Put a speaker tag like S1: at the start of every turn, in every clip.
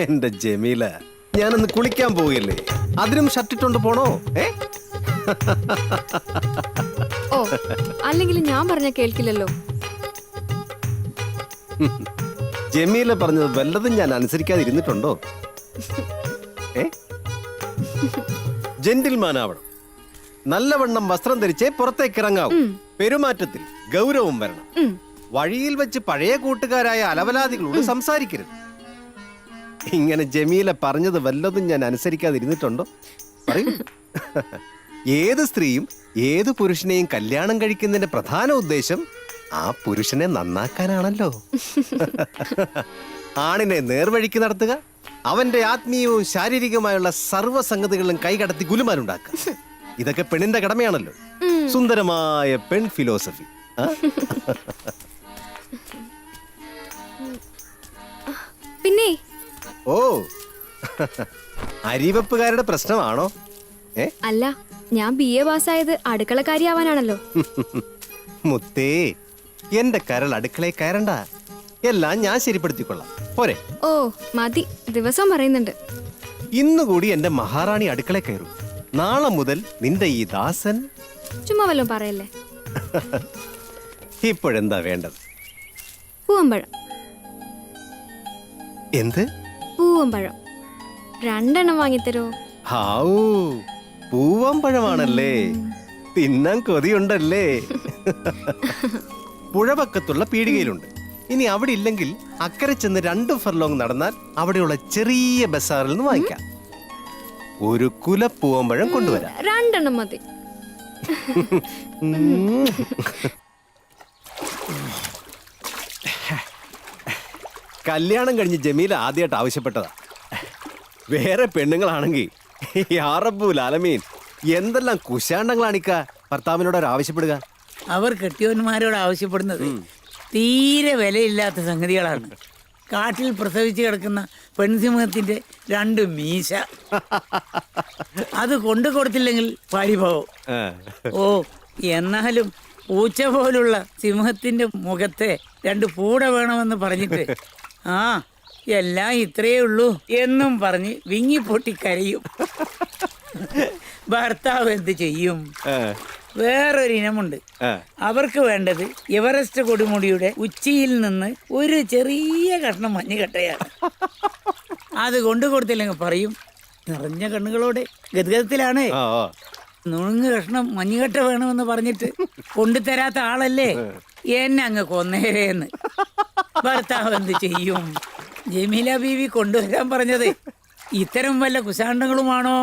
S1: എന്റെ ജമീല, ഞാനൊന്ന് കുളിക്കാൻ പോവുകയല്ലേ, അതിനും ഷർട്ടിട്ടോണ്ട് പോണോ?
S2: ഓ, അല്ലെങ്കിൽ ഞാൻ പറഞ്ഞ കേൾക്കില്ലല്ലോ.
S1: ജമീല പറഞ്ഞത് വല്ലതും ഞാൻ അനുസരിക്കാതിരുന്നിട്ടുണ്ടോ? ജെന്റിൽമാൻ ആവണം, നല്ലവണ്ണം വസ്ത്രം ധരിച്ചേ പുറത്തേക്ക് ഇറങ്ങാവൂ, പെരുമാറ്റത്തിൽ ഗൗരവം വരണം, വഴിയിൽ വെച്ച് പഴയ കൂട്ടുകാരായ അലവലാദികളോട് സംസാരിക്കരുത്. ഇങ്ങനെ ജമീല പറഞ്ഞത് വല്ലതും ഞാൻ അനുസരിക്കാതിരുന്നിട്ടുണ്ടോ? പറയൂ. ഏത് സ്ത്രീയും ഏത് പുരുഷനെയും കല്യാണം കഴിക്കുന്നതിന്റെ പ്രധാന ഉദ്ദേശം ആ പുരുഷനെ നന്നാക്കാനാണല്ലോ. ആണിനെ നേർവഴിക്ക് നടത്തുക, അവന്റെ ആത്മീയവും ശാരീരികവുമായുള്ള സർവ്വസംഗതികളിലും കൈകടത്തി ഗുലുമാലുണ്ടാക്കുക. ഇതൊക്കെ പെണ്ണിന്റെ കടമയാണല്ലോ. സുന്ദരമായ പെൺ ഫിലോസഫി.
S2: പിന്നെ
S1: ഓ, അരിവെപ്പുകാരുടെ പ്രശ്നമാണോ?
S2: അല്ല, ഞാൻ BA പാസ്സായത് അടുക്കളക്കാരിയാവാനാണല്ലോ.
S1: മുത്തേ, എന്റെ കരൾ അടുക്കളയിൽ കയറണ്ട, എല്ലാം ഞാൻ ശരിപ്പെടുത്തിക്കൊള്ളാം, പോരെ?
S2: ഓ മതി, ദിവസം പറയുന്നുണ്ട്.
S1: ഇന്നുകൂടി എന്റെ മഹാറാണി അടുക്കളയിൽ കയറും. നാളെ മുതൽ നിന്റെ ഈ ദാസൻ.
S2: ചുമ്മാ വല്ലതും പറയല്ലേ.
S1: ഇപ്പോഴെന്താ വേണ്ടത്?
S2: പൂവമ്പഴം.
S1: എന്ത്?
S2: പൂവമ്പഴം 2 വാങ്ങിത്തരോ?
S1: ഹാവൂ, പൂവമ്പഴമാണല്ലേ, തിന്നാൻ കൊതിയുണ്ടല്ലേ. പുഴവക്കത്തുള്ള പീടികയിലുണ്ട്. ഇനി അവിടെ ഇല്ലെങ്കിൽ അക്കരെ ചെന്ന് 2 ഫർലോങ് നടന്നാൽ അവിടെയുള്ള ചെറിയ ബസാറിൽ നിന്ന് വാങ്ങിക്കാം. ഒരു കുല പൂവമ്പഴം കൊണ്ടുവരാം.
S2: 2 മതി.
S1: കല്യാണം കഴിഞ്ഞ് ജമീല ആദ്യമായിട്ട് ആവശ്യപ്പെട്ടതാ. വേറെ പെണ്ണുങ്ങളാണെങ്കിൽ യാറബ്ബുൽ എന്തെല്ലാം കുശാണ്ടങ്ങളാണിക്ക ഭർത്താവിനോട് ആവശ്യപ്പെടുക.
S3: അവർ കെട്ടിയവന്മാരോട് ആവശ്യപ്പെടുന്നത് തീരെ വിലയില്ലാത്ത സംഗതികളാണ്. കാട്ടിൽ പ്രസവിച്ച് കിടക്കുന്ന പെൺസിംഹത്തിന്റെ 2 മീശ, അത് കൊണ്ടു കൊടുത്തില്ലെങ്കിൽ പാടിപ്പോവും. ഓ, എന്നാലും പൂച്ച പോലുള്ള സിംഹത്തിന്റെ മുഖത്തെ 2 പൂട വേണമെന്ന് പറഞ്ഞിട്ട് ആ എല്ലാം ഇത്രയേ ഉള്ളൂ എന്നും പറഞ്ഞ് വിങ്ങിപ്പൊട്ടി കരയും. ഭർത്താവ് എന്ത് ചെയ്യും? വേറൊരു ഇനമുണ്ട്. അവർക്ക് വേണ്ടത് എവറസ്റ്റ് കൊടുമുടിയുടെ ഉച്ചിയിൽ നിന്ന് ഒരു ചെറിയ കഷ്ണം മഞ്ഞുകട്ടയാണ്. അത് കൊണ്ടു കൊടുത്തില്ലെങ്കിൽ പറയും, നിറഞ്ഞ കണ്ണുകളോടെ ഗദ്ഗതത്തിലാണ്, നുണുങ്ങ് കഷ്ണം മഞ്ഞുകട്ട വേണമെന്ന് പറഞ്ഞിട്ട് കൊണ്ടുതരാത്ത ആളല്ലേ, എന്നെ അങ്ങ് കൊന്നേരേന്ന്. ഭർത്താവ് എന്ത് ചെയ്യും? ജമീല ബീവി കൊണ്ടുവരാൻ പറഞ്ഞത് ഇത്തരം വല്ല കുശാണ്ടങ്ങളുമാണോ?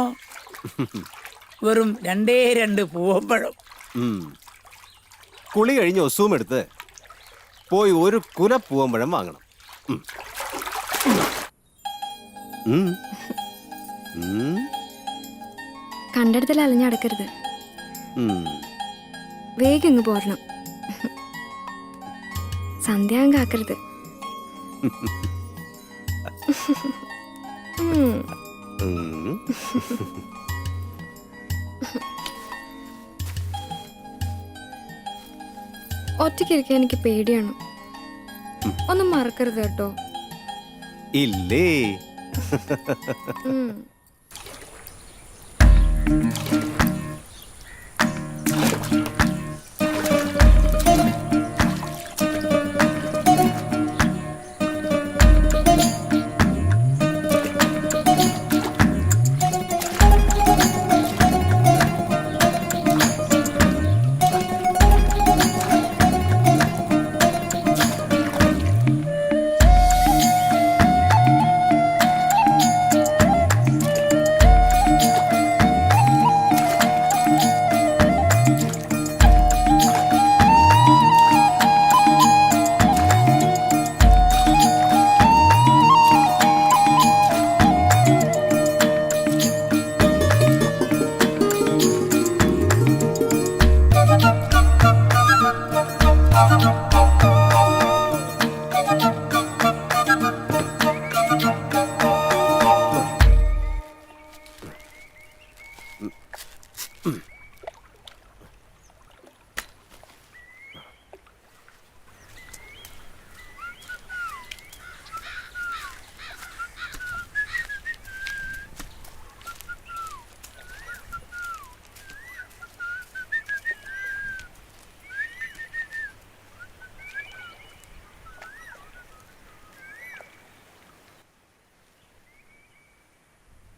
S3: വെറും 2 പൂവമ്പഴം.
S1: കുളി കഴിഞ്ഞ് ഒസൂം എടുത്ത് പോയി ഒരു കുല പൂവമ്പഴം വാങ്ങണം.
S2: കണ്ടെടുത്തൽ അലഞ്ഞടക്കരുത്, വേഗം ഇങ്ങ് പോരണം. സന്ധ്യാം കാക്കരുത്. ഒറ്റയ്ക്കിരിക്കാൻ എനിക്ക് പേടിയാണ്. ഒന്നും മറക്കരുത് കേട്ടോ.
S1: ഇല്ലേ?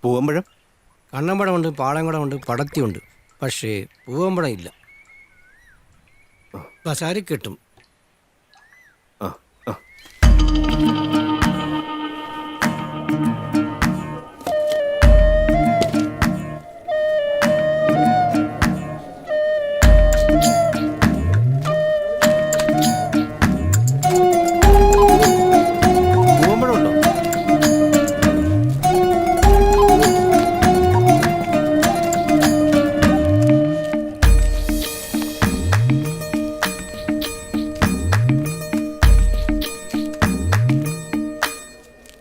S1: പൂവമ്പഴം?
S4: കണ്ണമ്പഴമുണ്ട്, പാളയംകുടമുണ്ട്, പടത്തിയുണ്ട്. പക്ഷേ പൂവമ്പഴം ഇല്ല. ബസാരി കിട്ടും.
S1: ആ ആ പൂവമ്പഴം ഉണ്ടോ?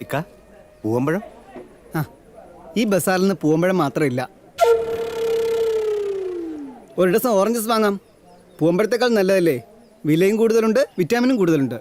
S1: ഇക്ക, പൂവമ്പഴം?
S5: ആ, ഈ ബസാറിൽ നിന്ന് പൂവമ്പഴം മാത്രമില്ല. ഒരു ഡസൻ ഓറഞ്ചസ് വാങ്ങാം. പൂവമ്പഴത്തേക്കാൾ നല്ലതല്ലേ? വിലയും കൂടുതലുണ്ട്, വിറ്റാമിനും കൂടുതലുണ്ട്.